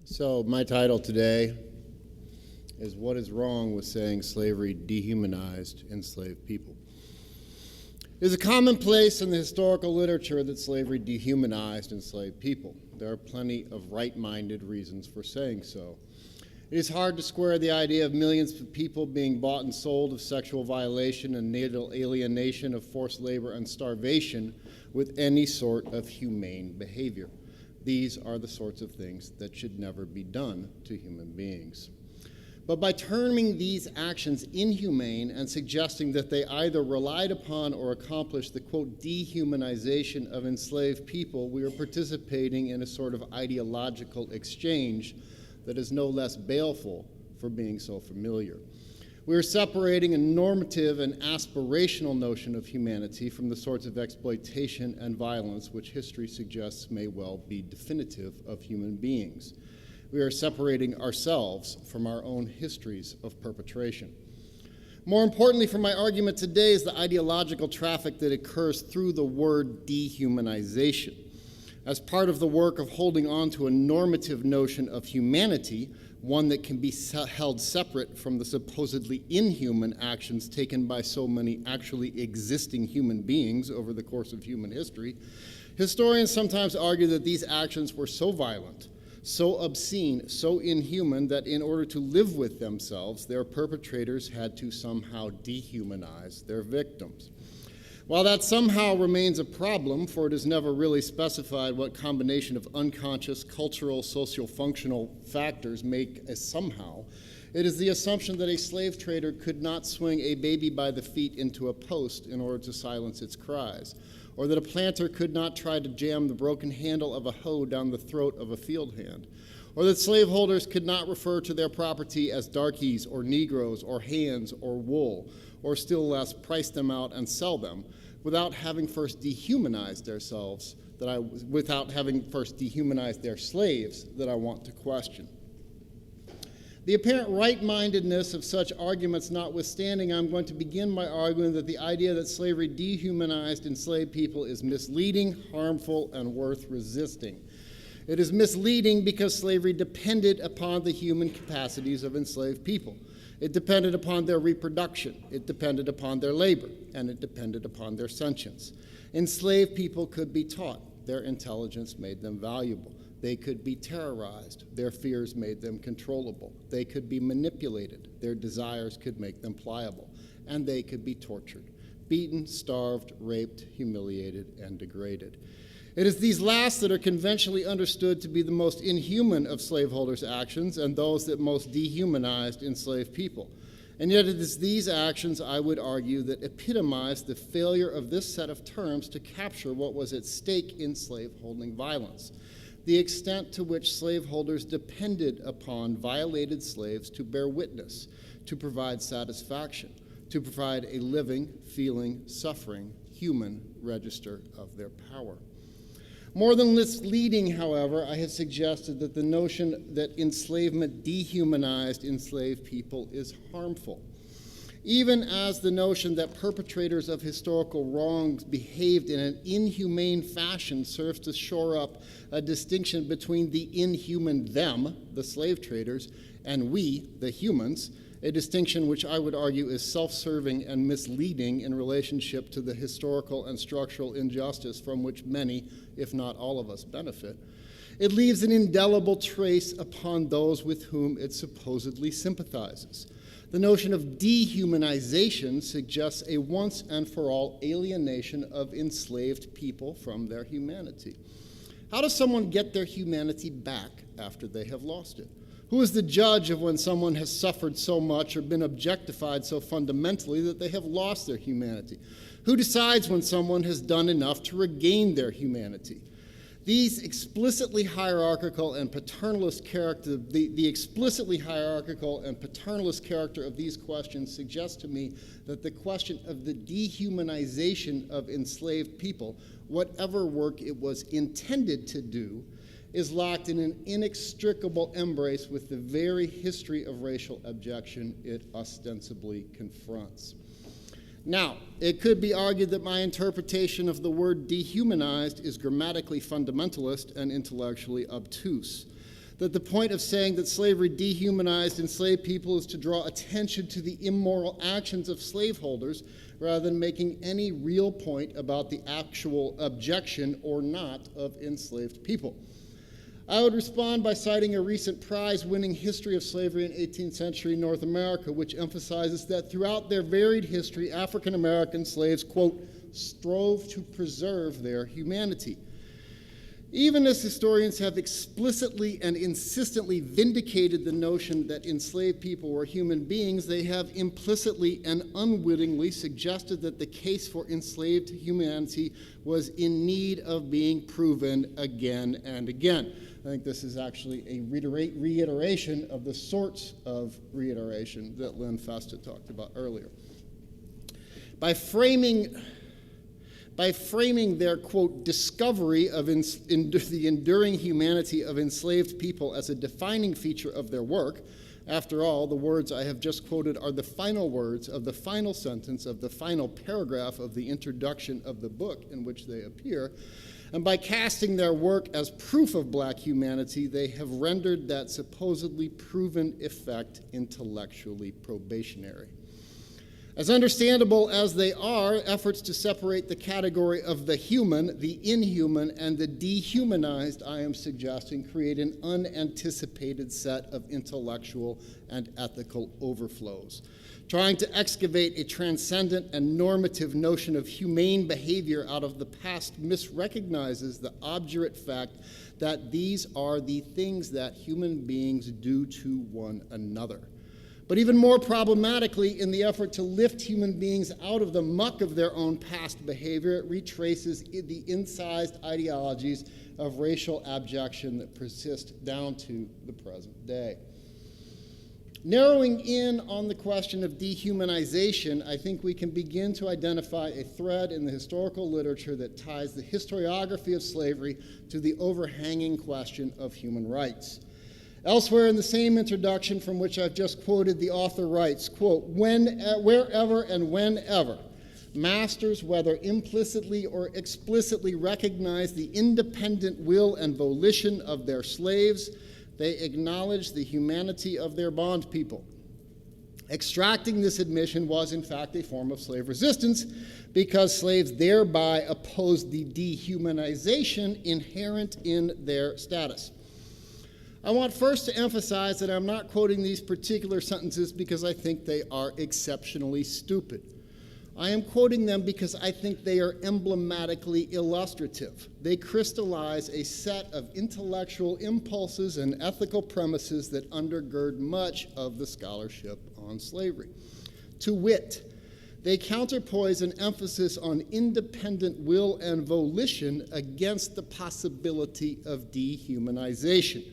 So my title today is What is Wrong with Saying Slavery Dehumanized Enslaved People? It is a commonplace in the historical literature that slavery dehumanized enslaved people. There are plenty of right-minded reasons for saying so. It is hard to square the idea of millions of people being bought and sold, of sexual violation and natal alienation, of forced labor and starvation with any sort of humane behavior. These are the sorts of things that should never be done to human beings. But by terming these actions inhumane and suggesting that they either relied upon or accomplished the, quote, dehumanization of enslaved people, we are participating in a sort of ideological exchange that is no less baleful for being so familiar. We are separating a normative and aspirational notion of humanity from the sorts of exploitation and violence which history suggests may well be definitive of human beings. We are separating ourselves from our own histories of perpetration. More importantly for my argument today is the ideological traffic that occurs through the word dehumanization. As part of the work of holding on to a normative notion of humanity, one that can be held separate from the supposedly inhuman actions taken by so many actually existing human beings over the course of human history, historians sometimes argue that these actions were so violent, so obscene, so inhuman that in order to live with themselves, their perpetrators had to somehow dehumanize their victims. While that somehow remains a problem, for it is never really specified what combination of unconscious, cultural, socio-functional factors make a somehow, it is the assumption that a slave trader could not swing a baby by the feet into a post in order to silence its cries, or that a planter could not try to jam the broken handle of a hoe down the throat of a field hand, or that slaveholders could not refer to their property as darkies or Negroes or hands or wool, or still less price them out and sell them, without having first dehumanized their slaves that I want to question. The apparent right-mindedness of such arguments notwithstanding, I'm going to begin by arguing that the idea that slavery dehumanized enslaved people is misleading, harmful, and worth resisting. It is misleading because slavery depended upon the human capacities of enslaved people. It depended upon their reproduction, it depended upon their labor, and it depended upon their sentience. Enslaved people could be taught. Their intelligence made them valuable. They could be terrorized. Their fears made them controllable. They could be manipulated. Their desires could make them pliable. And they could be tortured, beaten, starved, raped, humiliated, and degraded. It is these last that are conventionally understood to be the most inhuman of slaveholders' actions and those that most dehumanized enslaved people. And yet it is these actions, I would argue, that epitomize the failure of this set of terms to capture what was at stake in slaveholding violence, the extent to which slaveholders depended upon violated slaves to bear witness, to provide satisfaction, to provide a living, feeling, suffering, human register of their power. More than misleading, however, I have suggested that the notion that enslavement dehumanized enslaved people is harmful, even as the notion that perpetrators of historical wrongs behaved in an inhumane fashion serves to shore up a distinction between the inhuman them, the slave traders, and we, the humans, a distinction which I would argue is self-serving and misleading in relationship to the historical and structural injustice from which many, if not all of us, benefit. It leaves an indelible trace upon those with whom it supposedly sympathizes. The notion of dehumanization suggests a once and for all alienation of enslaved people from their humanity. How does someone get their humanity back after they have lost it? Who is the judge of when someone has suffered so much or been objectified so fundamentally that they have lost their humanity? Who decides when someone has done enough to regain their humanity? These explicitly hierarchical and paternalist character, the explicitly hierarchical and paternalist character of these questions suggests to me that the question of the dehumanization of enslaved people, whatever work it was intended to do, is locked in an inextricable embrace with the very history of racial abjection it ostensibly confronts. Now, it could be argued that my interpretation of the word dehumanized is grammatically fundamentalist and intellectually obtuse. that the point of saying that slavery dehumanized enslaved people is to draw attention to the immoral actions of slaveholders rather than making any real point about the actual objection or not of enslaved people. I would respond by citing a recent prize-winning history of slavery in 18th century North America, which emphasizes that throughout their varied history, African American slaves, quote, strove to preserve their humanity. Even as historians have explicitly and insistently vindicated the notion that enslaved people were human beings, they have implicitly and unwittingly suggested that the case for enslaved humanity was in need of being proven again and again. I think this is actually a reiteration of the sorts of reiteration that Lynn Festa talked about earlier. By framing their, quote, discovery of the enduring humanity of enslaved people as a defining feature of their work, after all, the words I have just quoted are the final words of the final sentence of the final paragraph of the introduction of the book in which they appear, and by casting their work as proof of black humanity, they have rendered that supposedly proven effect intellectually probationary. As understandable as they are, efforts to separate the category of the human, the inhuman, and the dehumanized, I am suggesting, create an unanticipated set of intellectual and ethical overflows. Trying to excavate a transcendent and normative notion of humane behavior out of the past misrecognizes the obdurate fact that these are the things that human beings do to one another. But even more problematically, in the effort to lift human beings out of the muck of their own past behavior, it retraces the incised ideologies of racial abjection that persist down to the present day. Narrowing in on the question of dehumanization, I think we can begin to identify a thread in the historical literature that ties the historiography of slavery to the overhanging question of human rights. Elsewhere in the same introduction from which I've just quoted, the author writes, quote, wherever and whenever masters, whether implicitly or explicitly, recognize the independent will and volition of their slaves, they acknowledge the humanity of their bond people. Extracting this admission was, in fact, a form of slave resistance because slaves thereby opposed the dehumanization inherent in their status. I want first to emphasize that I'm not quoting these particular sentences because I think they are exceptionally stupid. I am quoting them because I think they are emblematically illustrative. They crystallize a set of intellectual impulses and ethical premises that undergird much of the scholarship on slavery. To wit, they counterpoise an emphasis on independent will and volition against the possibility of dehumanization.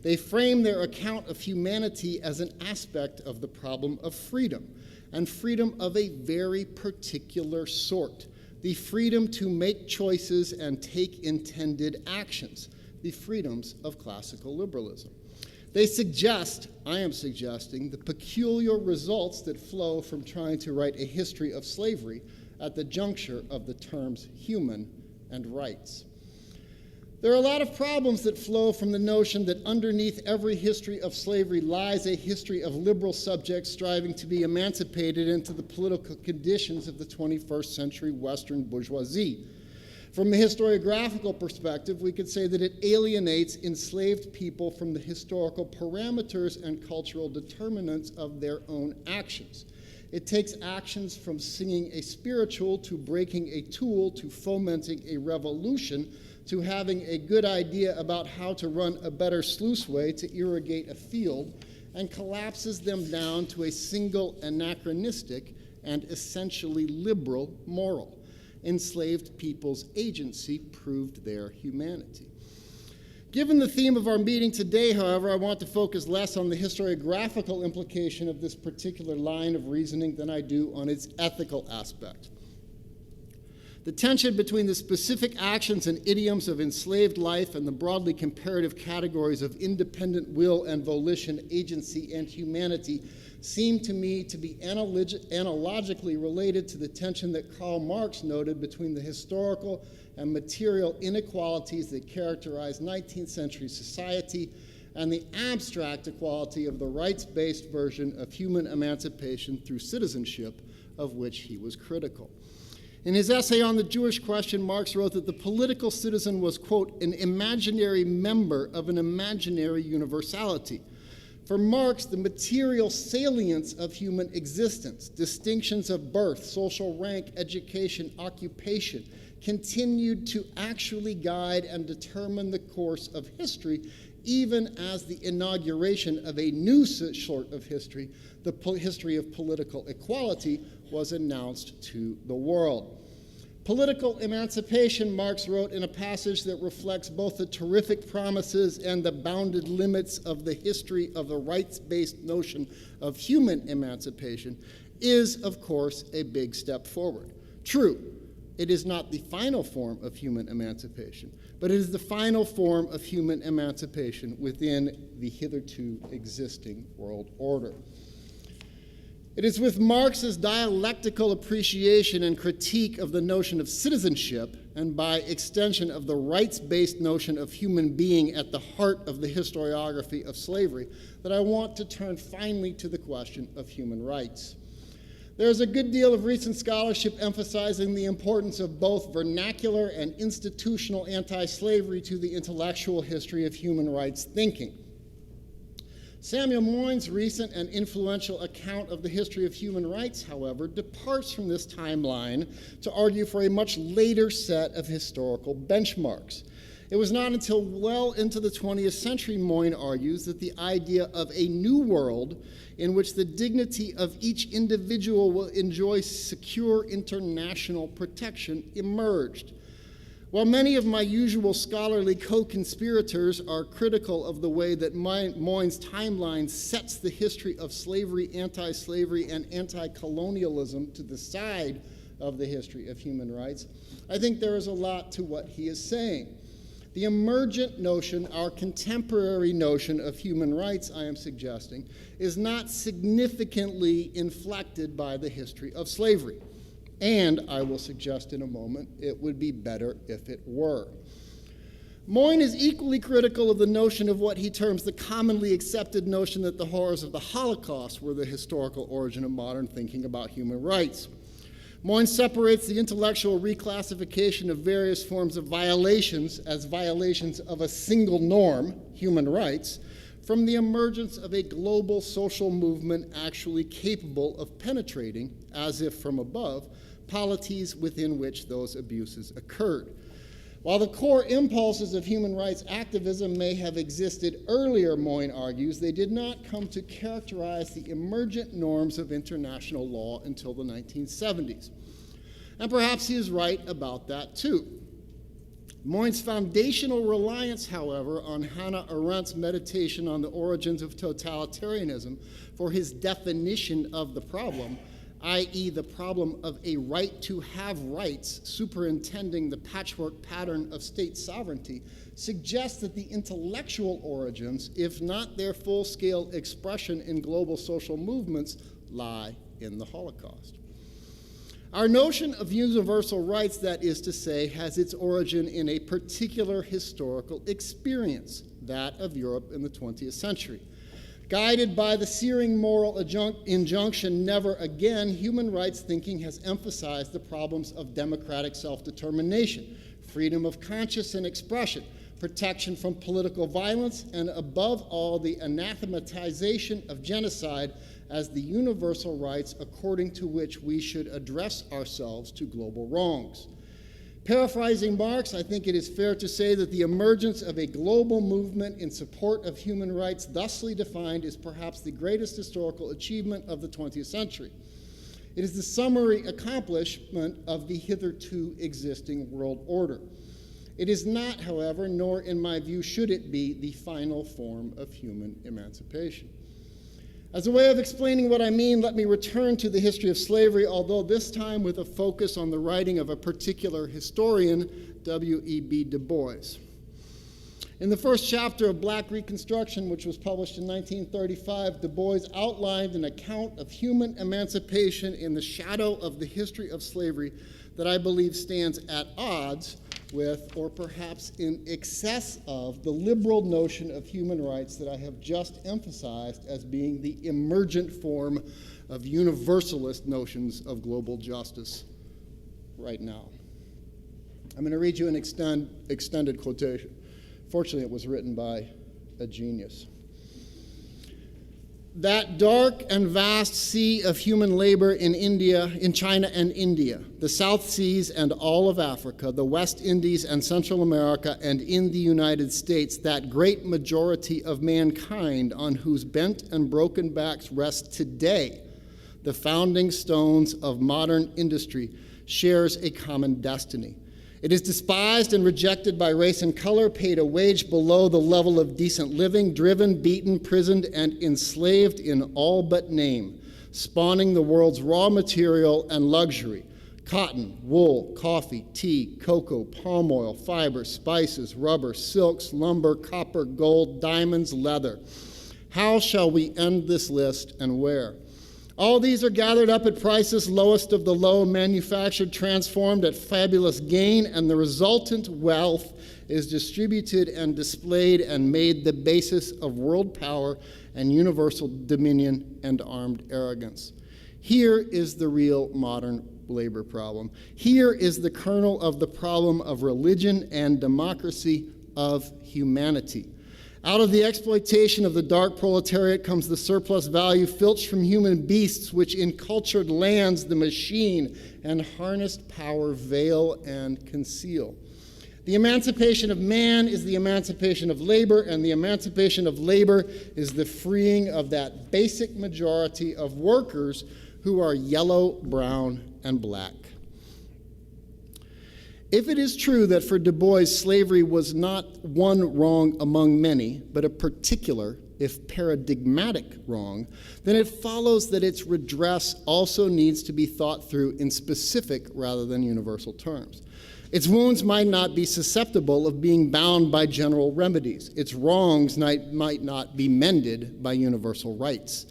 They frame their account of humanity as an aspect of the problem of freedom, and freedom of a very particular sort, the freedom to make choices and take intended actions, the freedoms of classical liberalism. They suggest, I am suggesting, the peculiar results that flow from trying to write a history of slavery at the juncture of the terms human and rights. There are a lot of problems that flow from the notion that underneath every history of slavery lies a history of liberal subjects striving to be emancipated into the political conditions of the 21st century Western bourgeoisie. From a historiographical perspective, we could say that it alienates enslaved people from the historical parameters and cultural determinants of their own actions. It takes actions from singing a spiritual to breaking a tool to fomenting a revolution to having a good idea about how to run a better sluiceway to irrigate a field, and collapses them down to a single anachronistic and essentially liberal moral. Enslaved people's agency proved their humanity. Given the theme of our meeting today, however, I want to focus less on the historiographical implication of this particular line of reasoning than I do on its ethical aspect. The tension between the specific actions and idioms of enslaved life and the broadly comparative categories of independent will and volition, agency, and humanity seem to me to be analogically related to the tension that Karl Marx noted between the historical and material inequalities that characterize 19th century society and the abstract equality of the rights-based version of human emancipation through citizenship, of which he was critical. In his essay on the Jewish question, Marx wrote that the political citizen was, quote, an imaginary member of an imaginary universality. For Marx, the material salience of human existence, distinctions of birth, social rank, education, occupation, continued to actually guide and determine the course of history, even as the inauguration of a new sort of history, the history of political equality, was announced to the world. Political emancipation, Marx wrote in a passage that reflects both the terrific promises and the bounded limits of the history of the rights-based notion of human emancipation, is, of course, a big step forward. True, it is not the final form of human emancipation, but it is the final form of human emancipation within the hitherto existing world order. It is with Marx's dialectical appreciation and critique of the notion of citizenship, and by extension of the rights-based notion of human being at the heart of the historiography of slavery, that I want to turn finally to the question of human rights. There is a good deal of recent scholarship emphasizing the importance of both vernacular and institutional anti-slavery to the intellectual history of human rights thinking. Samuel Moyne's recent and influential account of the history of human rights, however, departs from this timeline to argue for a much later set of historical benchmarks. It was not until well into the 20th century, Moyne argues, that the idea of a new world in which the dignity of each individual will enjoy secure international protection emerged. While many of my usual scholarly co-conspirators are critical of the way that Moyne's timeline sets the history of slavery, anti-slavery, and anti-colonialism to the side of the history of human rights, I think there is a lot to what he is saying. The emergent notion, our contemporary notion of human rights, I am suggesting, is not significantly inflected by the history of slavery. And I will suggest in a moment, it would be better if it were. Moyne is equally critical of the notion of what he terms the commonly accepted notion that the horrors of the Holocaust were the historical origin of modern thinking about human rights. Moyne separates the intellectual reclassification of various forms of violations as violations of a single norm, human rights, from the emergence of a global social movement actually capable of penetrating, as if from above, polities within which those abuses occurred. While the core impulses of human rights activism may have existed earlier, Moyne argues, they did not come to characterize the emergent norms of international law until the 1970s. And perhaps he is right about that too. Moyne's foundational reliance, however, on Hannah Arendt's meditation on the origins of totalitarianism for his definition of the problem, i.e. the problem of a right to have rights superintending the patchwork pattern of state sovereignty, suggests that the intellectual origins, if not their full-scale expression in global social movements, lie in the Holocaust. Our notion of universal rights, that is to say, has its origin in a particular historical experience, that of Europe in the 20th century. Guided by the searing moral injunction, never again, human rights thinking has emphasized the problems of democratic self-determination, freedom of conscience and expression, protection from political violence, and above all, the anathematization of genocide as the universal rights according to which we should address ourselves to global wrongs. Paraphrasing Marx, I think it is fair to say that the emergence of a global movement in support of human rights, thusly defined, is perhaps the greatest historical achievement of the 20th century. It is the summary accomplishment of the hitherto existing world order. It is not, however, nor in my view should it be, the final form of human emancipation. As a way of explaining what I mean, let me return to the history of slavery, although this time with a focus on the writing of a particular historian, W.E.B. Du Bois. In the first chapter of Black Reconstruction, which was published in 1935, Du Bois outlined an account of human emancipation in the shadow of the history of slavery that I believe stands at odds with, or perhaps in excess of, the liberal notion of human rights that I have just emphasized as being the emergent form of universalist notions of global justice right now. I'm going to read you an extended quotation. Fortunately, it was written by a genius. That dark and vast sea of human labor in China and India, the South Seas and all of Africa, the West Indies and Central America, and in the United States, that great majority of mankind on whose bent and broken backs rest today the founding stones of modern industry, shares a common destiny. It is despised and rejected by race and color, paid a wage below the level of decent living, driven, beaten, prisoned, and enslaved in all but name, spawning the world's raw material and luxury: cotton, wool, coffee, tea, cocoa, palm oil, fiber, spices, rubber, silks, lumber, copper, gold, diamonds, leather. How shall we end this list, and where? All these are gathered up at prices lowest of the low, manufactured, transformed at fabulous gain, and the resultant wealth is distributed and displayed and made the basis of world power and universal dominion and armed arrogance. Here is the real modern labor problem. Here is the kernel of the problem of religion and democracy, of humanity. Out of the exploitation of the dark proletariat comes the surplus value filched from human beasts, which in cultured lands the machine and harnessed power veil and conceal. The emancipation of man is the emancipation of labor, and the emancipation of labor is the freeing of that basic majority of workers who are yellow, brown, and black. If it is true that for Du Bois slavery was not one wrong among many, but a particular, if paradigmatic wrong, then it follows that its redress also needs to be thought through in specific rather than universal terms. Its wounds might not be susceptible of being bound by general remedies. Its wrongs might not be mended by universal rights.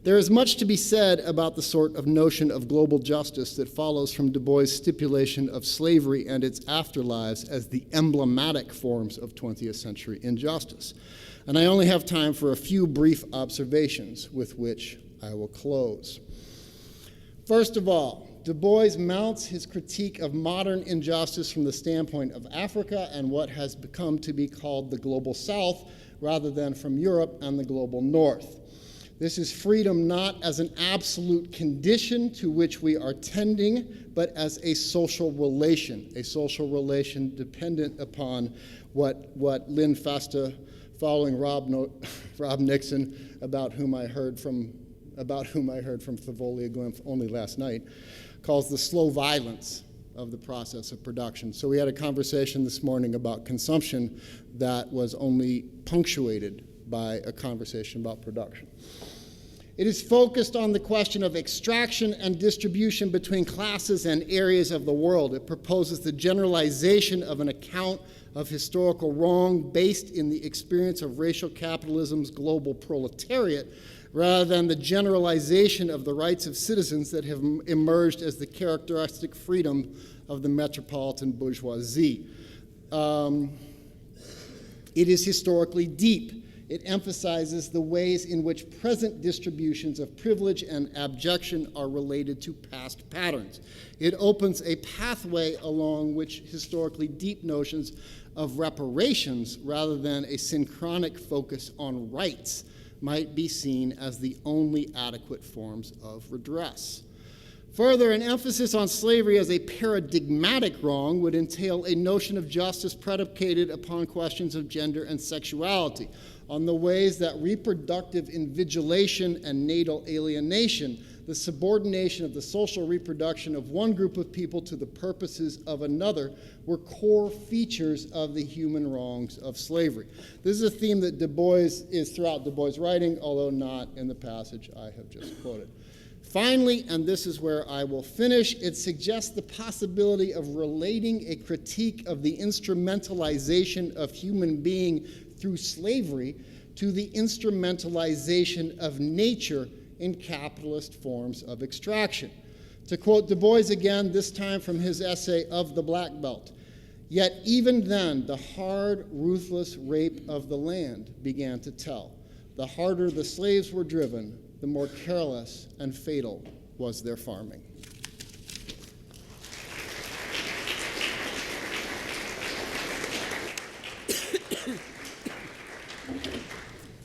There is much to be said about the sort of notion of global justice that follows from Du Bois' stipulation of slavery and its afterlives as the emblematic forms of 20th century injustice. And I only have time for a few brief observations with which I will close. First of all, Du Bois mounts his critique of modern injustice from the standpoint of Africa and what has become to be called the global South, rather than from Europe and the global North. This is freedom not as an absolute condition to which we are tending, but as a social relation dependent upon what Lynn Festa, following Rob Nixon, about whom I heard from Favolia Glimpse only last night, calls the slow violence of the process of production. So we had a conversation this morning about consumption that was only punctuated by a conversation about production. It is focused on the question of extraction and distribution between classes and areas of the world. It proposes the generalization of an account of historical wrong based in the experience of racial capitalism's global proletariat, rather than the generalization of the rights of citizens that have emerged as the characteristic freedom of the metropolitan bourgeoisie. It is historically deep. It emphasizes the ways in which present distributions of privilege and abjection are related to past patterns. It opens a pathway along which historically deep notions of reparations, rather than a synchronic focus on rights, might be seen as the only adequate forms of redress. Further, an emphasis on slavery as a paradigmatic wrong would entail a notion of justice predicated upon questions of gender and sexuality, on the ways that reproductive invigilation and natal alienation, the subordination of the social reproduction of one group of people to the purposes of another, were core features of the human wrongs of slavery. This is a theme that Du Bois is throughout Du Bois' writing, although not in the passage I have just quoted. Finally, and this is where I will finish, it suggests the possibility of relating a critique of the instrumentalization of human being through slavery to the instrumentalization of nature in capitalist forms of extraction. To quote Du Bois again, this time from his essay Of the Black Belt, Yet even then, the hard, ruthless rape of the land began to tell. The harder the slaves were driven, the more careless and fatal was their farming.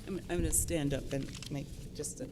I'm going to stand up and make just a